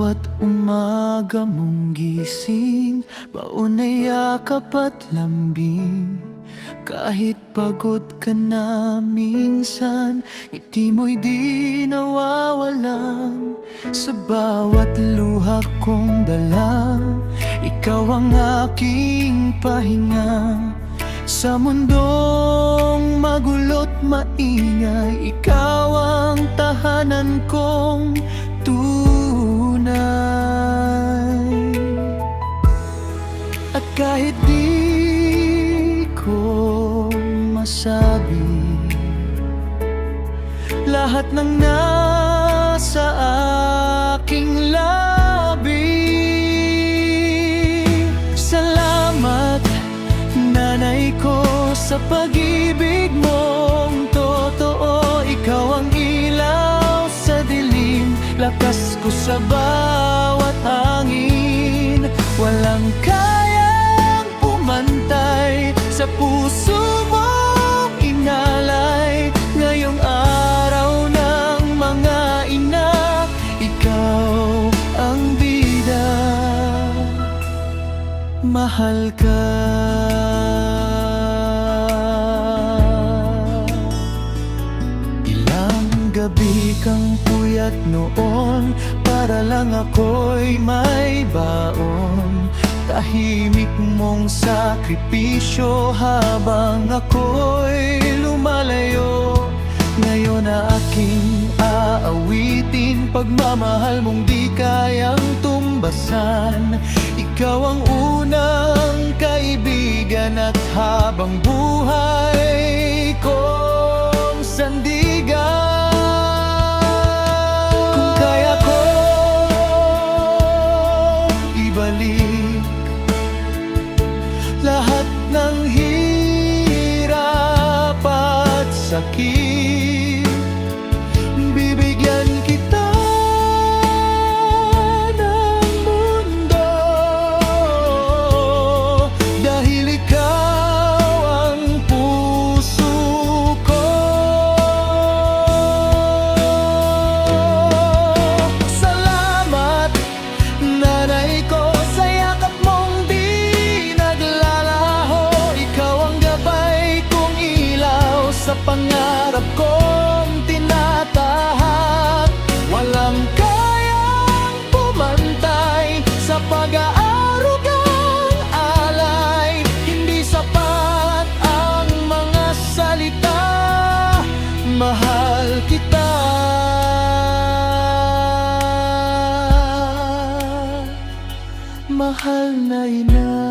bawat umaga mong gising, baon na yakap at lambing. Kahit pagod ka na minsan, ngiti mo'y di nawawalan. Sa bawat luha kong dala, ikaw ang aking pahinga. Sa mundong magulo't maingay, ikaw ang tahanan kong tunay. At kahit di ko masabi lahat ng nasa aking labi, salamat nanay ko sa pag-ibig mong totoo. Ikaw ang ilaw sa dilim, lakas ko sa bawat hangin. Walang kayang pumantay sa puso mong inalay. Ngayong araw ng mga ina, ikaw ang bida. Mahal ka. Gabi kang puyat noon para lang ako'y may baon. Tahimik mong sakripisyo habang ako'y lumalayo. Ngayon na aking aawitin pagmamahal mong di kayang tumbasan. Ikaw ang unang kaibigan at habang buhay kong sandigan. Lahat ng hirap at sakit, bibigyan kita ng mundo, dahil ikaw ang puso ko. Salamat nanay ko sa yakap mong sa pangarap kong tinatahak. Walang kayang pumantay sa pag-aarugang alay. Hindi sapat ang mga salita, mahal kita. Mahal na ina.